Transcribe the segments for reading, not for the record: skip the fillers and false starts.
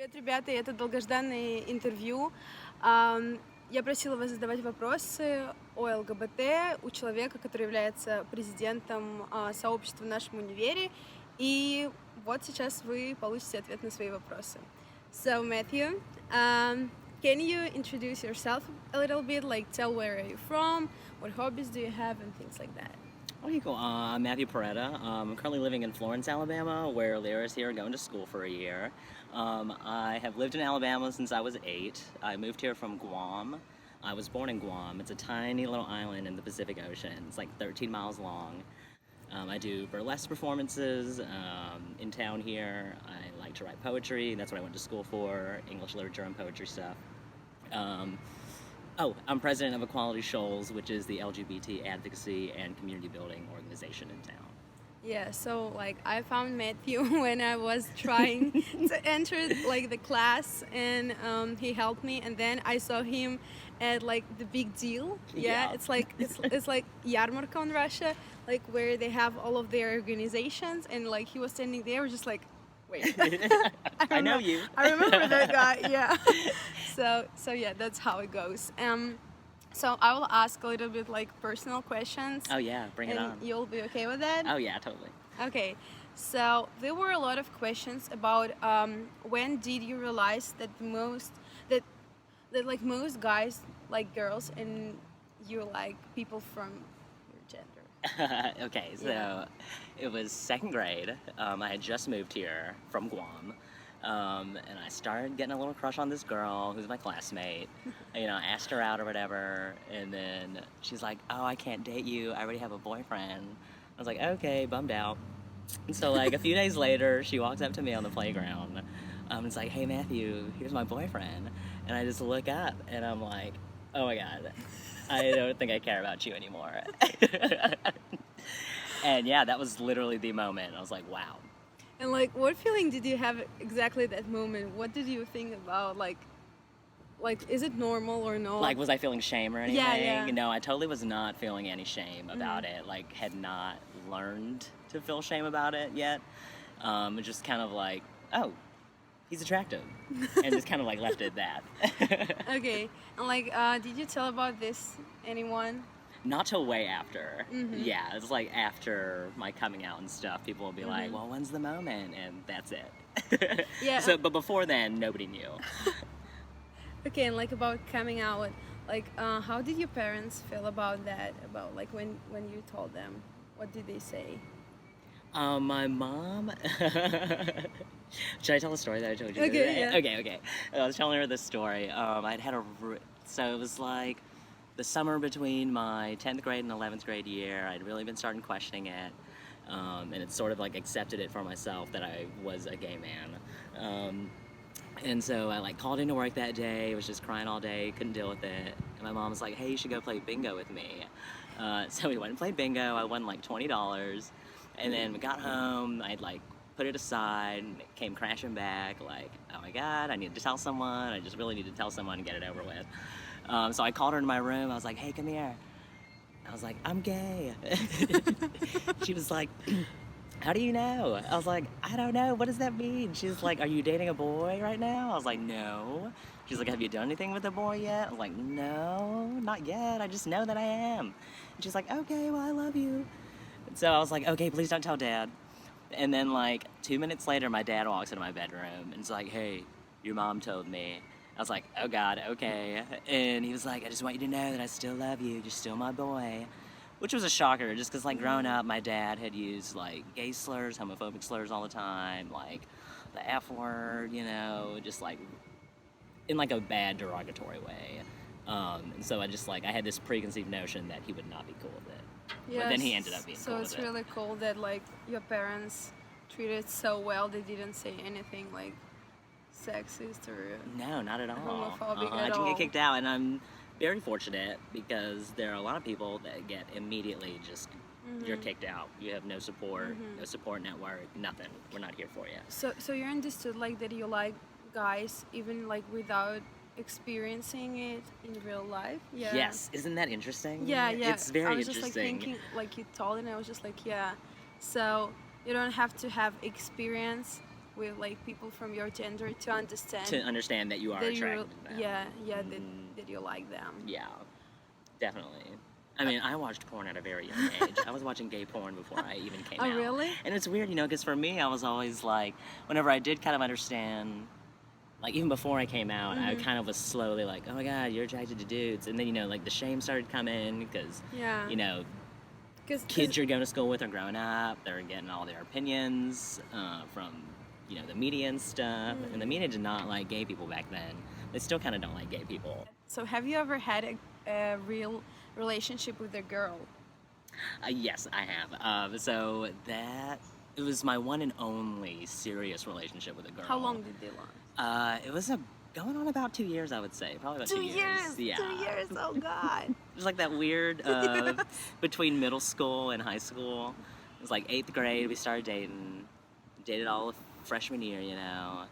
Привет, ребята, это долгожданное интервью. Я просила вас задавать вопросы о ЛГБТ у человека, который является президентом сообщества в нашем универе. И вот сейчас вы получите ответ на свои вопросы. So, Matthew, can you introduce yourself a little bit? Like, tell where are you from, what hobbies do you have, and things like that. Okay, cool. I'm Matthew Peretta. I'm currently living in Florence, Alabama, where Lyra's here going to school for a year. I have lived in Alabama since I was 8. I moved here from Guam. I was born in Guam. It's a tiny little island in the Pacific Ocean. It's like 13 miles long. I do burlesque performances in town here. I like to write poetry. That's what I went to school for, English literature and poetry stuff. I'm president of Equality Shoals, which is the LGBT advocacy and community building organization in town. Yeah, so like I found Matthew when I was trying to enter like the class, and he helped me, and then I saw him at like the big deal. Yeah. It's like Yarmarka in Russia, like where they have all of their organizations, and like he was standing there, just like, wait, I know you. I remember that guy. Yeah. So yeah, that's how it goes. So I will ask a little bit like personal questions. Oh yeah, bring it on. You'll be okay with that? Oh yeah, totally. Okay. So there were a lot of questions about when did you realize that that like most guys like girls and you like people from your gender. Okay, so it was second grade. I had just moved here from Guam. And I started getting a little crush on this girl who's my classmate. I asked her out or whatever, and then she's like, "Oh, I can't date you. I already have a boyfriend." I was like, "Okay," bummed out. And so like a few days later, she walks up to me on the playground. It's like, "Hey Matthew, here's my boyfriend." And I just look up, and I'm like, "Oh my God, I don't think I care about you anymore." And yeah, that was literally the moment. I was like, "Wow." And like, what feeling did you have exactly at that moment? What did you think about, like, is it normal or no? Like, was I feeling shame or anything? Yeah. No, I totally was not feeling any shame about it. Like, had not learned to feel shame about it yet. Just kind of like, oh, he's attractive. And just kind of like left it at that. Okay. And like, did you tell about this anyone? Not till way after. Yeah, it's like after my coming out and stuff, people will be like, "Well, when's the moment?" And that's it. Yeah. So, but before then, nobody knew. Okay, and like about coming out, like, how did your parents feel about that? About like when you told them, what did they say? My mom. Should I tell the story that I told you? Okay, yeah. Okay. I was telling her this story. So it was like the summer between my 10th grade and 11th grade year. I'd really been starting questioning it, and it sort of like accepted it for myself that I was a gay man. And so I like called into work that day, was just crying all day, couldn't deal with it. And my mom was like, "Hey, you should go play bingo with me." So we went and played bingo. I won like $20. And then we got home, I'd like put it aside, and it came crashing back, like, oh my God, I need to tell someone. I just really need to tell someone and get it over with. So I called her in my room. I was like, "Hey, come here." I was like, "I'm gay." She was like, "How do you know?" I was like, "I don't know. What does that mean?" She's like, "Are you dating a boy right now?" I was like, "No." She's like, "Have you done anything with a boy yet?" I was like, "No, not yet. I just know that I am." And she's like, "Okay, well, I love you." And so I was like, "Okay, please don't tell Dad." And then like 2 minutes later, my dad walks into my bedroom and is like, "Hey, your mom told me." I was like, "Oh God, okay." And he was like, "I just want you to know that I still love you. You're still my boy." Which was a shocker, just because like growing up, my dad had used like gay slurs, homophobic slurs all the time, like the F word, just like in like a bad derogatory way. And so I had this preconceived notion that he would not be cool with it. Yes. But then he ended up being cool with it. So it's really cool that like your parents treated so well. They didn't say anything like sexist or No, not at all. homophobic I at didn't all. get kicked out, and I'm very fortunate because there are a lot of people that get immediately just you're kicked out. You have no support, no support network, nothing. We're not here for you. So you understood like that you like guys even like without experiencing it in real life? Yeah. Yes, isn't that interesting? Yeah. It's very I was interesting. just like thinking, like you told, and I was just like, yeah. So you don't have to have experience with like people from your gender to understand To understand that you are that attracted to them. that you like them. Yeah, definitely. I mean, I watched porn at a very young age. I was watching gay porn before I even came out. Oh, really? And it's weird, you know, because for me, I was always like, whenever I did kind of understand, like even before I came out, I kind of was slowly like, oh my God, you're attracted to dudes. And then, you know, like the shame started coming because, Yeah. you know, Cause kids you're going to school with are growing up. They're getting all their opinions from, you know, the media and stuff. And the media did not like gay people back then. They still kind of don't like gay people. So have you ever had a real relationship with a girl? Yes, I have. So that it was my one and only serious relationship with a girl. How long did they last? It was going on about 2 years, I would say. Probably about 2 years. Yeah. 2 years. Oh God. It was like that weird between middle school and high school. It was like 8th grade. We started dating. Dated all of freshman year, you know.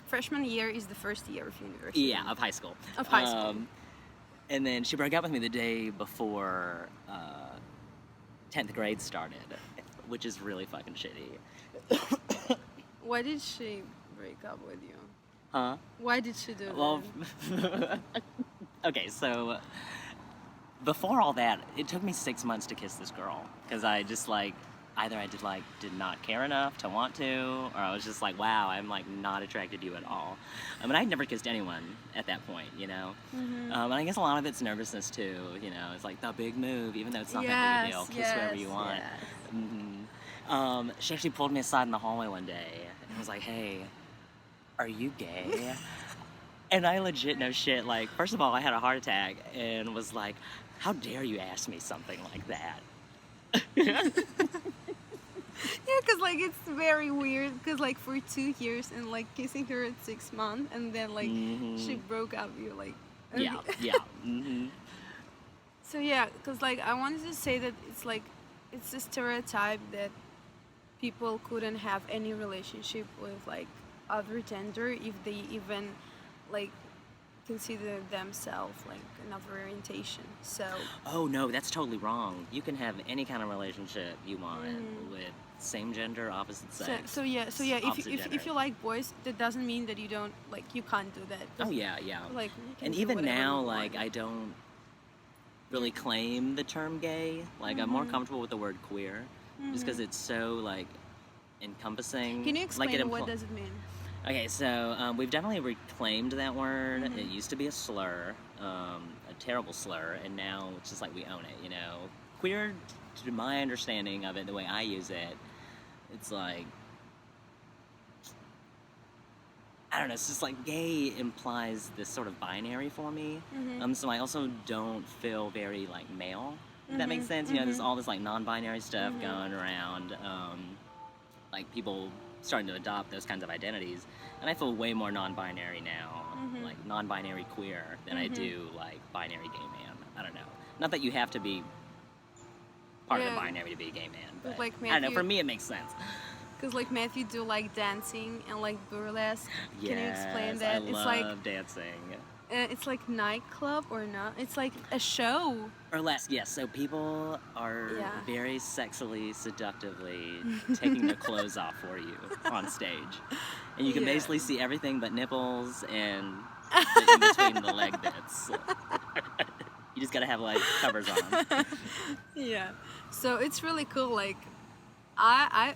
Freshman year is the first year of university. Yeah, of high school. Of high school. And then she broke up with me the day before 10th grade started, which is really fucking shitty. Why did she break up with you? Huh? Why did she do Well, that? okay, so before all that, it took me 6 months to kiss this girl because I just like either I did not care enough to want to, or I was just like, wow, I'm like not attracted to you at all. I mean, I'd never kissed anyone at that point, you know. And I guess a lot of it's nervousness too, you know. It's like the big move, even though it's not that big a deal. Kiss whoever you want. She actually pulled me aside in the hallway one day and was like, hey, are you gay? And I legit, no shit, like, first of all, I had a heart attack and was like, how dare you ask me something like that? Yeah, because like it's very weird because like for 2 years and like kissing her at 6 months and then like she broke up, you're like okay. Yeah. So yeah, because like I wanted to say that it's like it's a stereotype that people couldn't have any relationship with like other gender if they even like consider themselves like another orientation. So Oh no, that's totally wrong. You can have any kind of relationship you want with same gender, opposite sex. So yeah, opposite if gender. you like boys, that doesn't mean that you don't like you can't do that. Oh yeah. Like you can And do even whatever now, you like want. I don't really claim the term gay. Like I'm more comfortable with the word queer, just because it's so like encompassing. Can you explain like what does it mean? Okay, so we've definitely reclaimed that word. It used to be a slur, a terrible slur, and now it's just like we own it, you know? Queer, to my understanding of it, the way I use it, it's like, I don't know, it's just like gay implies this sort of binary for me. So I also don't feel very like male, if that makes sense. You know, there's all this like non-binary stuff going around, like people starting to adopt those kinds of identities, and I feel way more non-binary now, like non-binary queer, than I do like binary gay man. I don't know. Not that you have to be part of the binary to be a gay man, but like I don't know. For me, it makes sense. Because like Matthew do like dancing and like burlesque. Yes, Can you explain that? I It's love like dancing. it's like nightclub or not? It's like a show. Burlesque, yes. So people are Yeah. very sexily, seductively taking their clothes off for you on stage. And you can basically see everything but nipples and the in between the leg bits. You just gotta have like covers on. Yeah. So it's really cool. Like I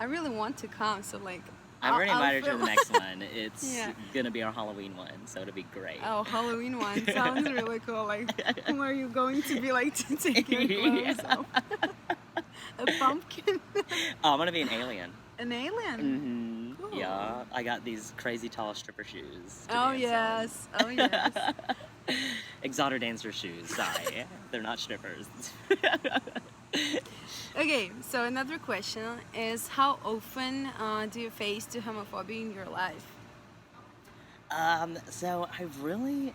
really want to come. So like I've already I'll invited you to the film- next one. It's Yeah. gonna be our Halloween one, so it'll be great. Oh, Halloween one sounds really cool. Like, who are you going to be like to take your clothes off? A pumpkin? Oh, I'm gonna be an alien. An alien? Cool. Yeah, I got these crazy tall stripper shoes. to Oh dance in. yes. Oh yes. Exotic dancer shoes. Sorry, they're not strippers. Okay, so another question is how often do you face the homophobia in your life? So I've really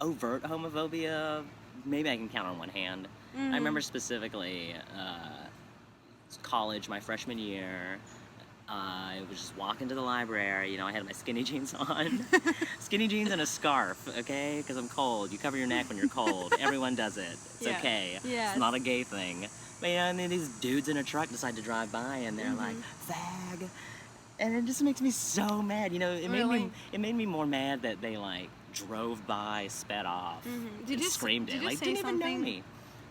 overt homophobia. Maybe I can count on one hand. I remember specifically college, my freshman year. I was just walking to the library. You know, I had my skinny jeans on, skinny jeans and a scarf. Okay, because I'm cold. You cover your neck when you're cold. Everyone does it. It's Yeah. okay. Yes. It's not a gay thing. But you know, and then these dudes in a truck decide to drive by, and they're like, "Fag," And it just makes me so mad. You know, Really? it made me more mad that they like drove by, sped off, Did and you screamed did it. you Like say didn't even know something? me.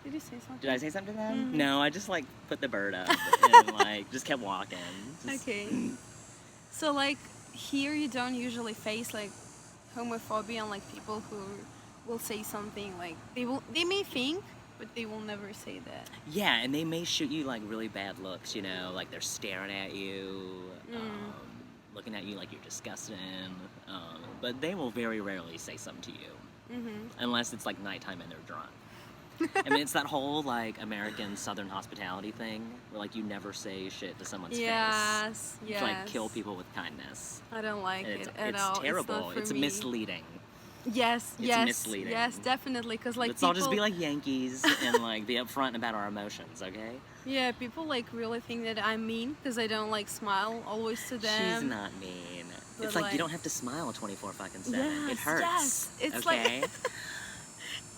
Did you say something? Did I say something to them? Mhm. No, I just like put the bird up and like just kept walking. Just, Okay. So like here you don't usually face like homophobia and like people who will say something like they may think but they will never say that. Yeah, and they may shoot you like really bad looks, you know, like they're staring at you, looking at you like you're disgusting. But they will very rarely say something to you, unless it's like nighttime and they're drunk. I mean, it's that whole like American Southern hospitality thing, where like you never say shit to someone's face. Yes, You yes. like kill people with kindness. I don't like And it at all. it's terrible. It's not for It's me. misleading. Yes, It's yes, misleading. yes, definitely. Cause like Let's people, all just be like Yankees and like be upfront about our emotions, okay? yeah, people like really think that I'm mean because I don't like smile always to them. She's not mean. But, It's like you like- don't have to smile 24 fucking 7. Yes, It hurts. yes. It's like- okay?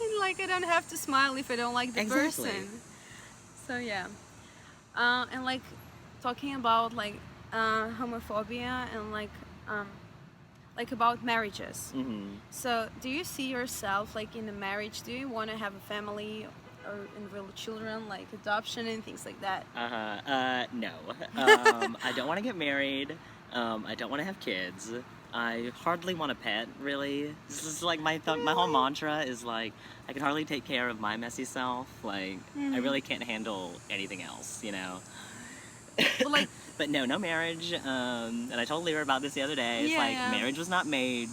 And like I don't have to smile if I don't like the Exactly. person. So yeah, and like talking about like homophobia and like about marriages. So do you see yourself like in a marriage? Do you want to have a family or enroll children, like adoption and things like that? No. I don't want to get married. I don't want to have kids. I hardly want a pet, really. This is like my whole mantra is like, I can hardly take care of my messy self. Like, I really can't handle anything else, you know? But like But no marriage. And I told Lyra about this the other day. It's like, Yeah. marriage was not made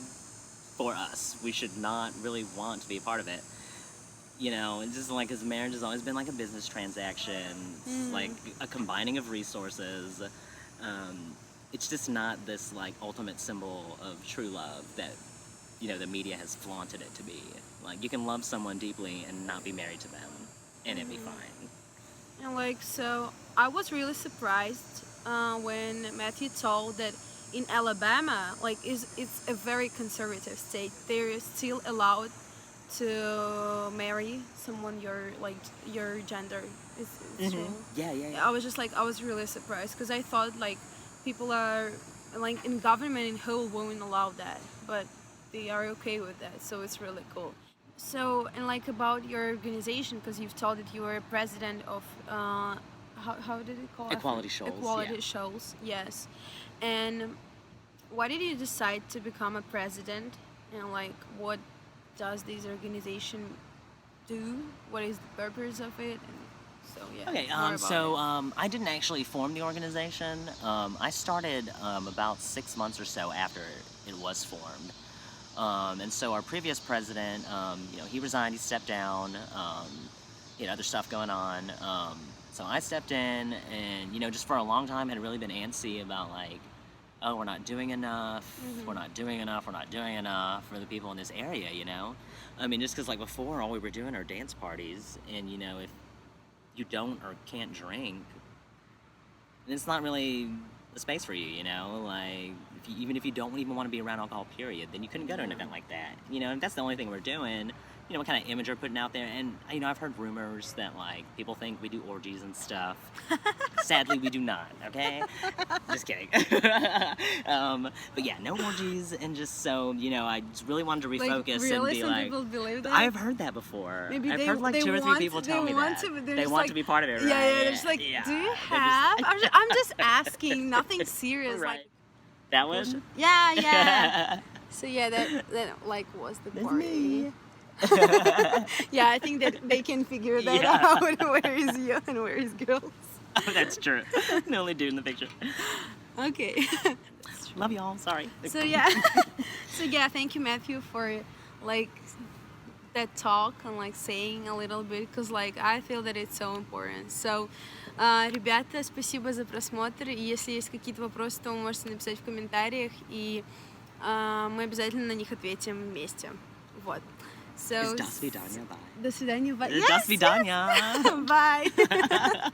for us. We should not really want to be a part of it. You know, it's just like, because marriage has always been like a business transaction. It's like a combining of resources. It's just not this like ultimate symbol of true love that, you know, the media has flaunted it to be. Like, you can love someone deeply and not be married to them, and it'd be fine. And like, so I was really surprised when Matthew told that in Alabama, like, it's a very conservative state. They're still allowed to marry someone your gender is true. Yeah. I was just like, I was really surprised because I thought like people are like in government in whole won't allow that, but they are okay with that, so it's really cool. So, and like about your organization, because you've told that you were president of how did it call? Equality Shoals, Equality yeah. Shoals, yes. And why did you decide to become a president? And like, what does this organization do? What is the purpose of it? And so yeah. Okay, more about so it. I didn't actually form the organization. I started about 6 months or so after it was formed. And so our previous president, you know, he resigned, he stepped down, he had other stuff going on. So I stepped in and, you know, just for a long time had really been antsy about like, oh, we're not doing enough, we're not doing enough for the people in this area, you know? I mean, just because like before all we were doing are dance parties, and you know, if you don't or can't drink, it's not really a space for you, you know? Like, even if you don't even want to be around alcohol, period, then you couldn't go to an event like that. You know, and if that's the only thing we're doing, you know, what kind of image we're putting out there. And, you know, I've heard rumors that, like, people think we do orgies and stuff. Sadly, we do not, okay? Just kidding. But yeah, no orgies, and just so, you know, I just really wanted to refocus Like, really? and be Some like... people believe that? I've heard that before. Maybe I've they- heard like they 2 or 3 want- people tell they me want that. to, they're They just want like- to be part of it, right? Yeah, they're just like, Yeah, do you they're just- have? I'm just asking, nothing serious. Right. Like, That one? yeah. So yeah, that like was the That's party. me. Yeah, I think that they can figure that Yeah. out. Where is you and where is girls? Oh, that's true. The only dude in the picture. Okay. Love y'all. Sorry. So yeah. So yeah, thank you, Matthew, for like that talk and like saying a little bit, because like I feel that it's so important. So, ребята, спасибо за просмотр. И если есть какие-то вопросы, то вы можете написать в комментариях, и мы обязательно на них ответим вместе. Вот. So, До свидания. Bye. До свидания. Bye. До свидания. Bye.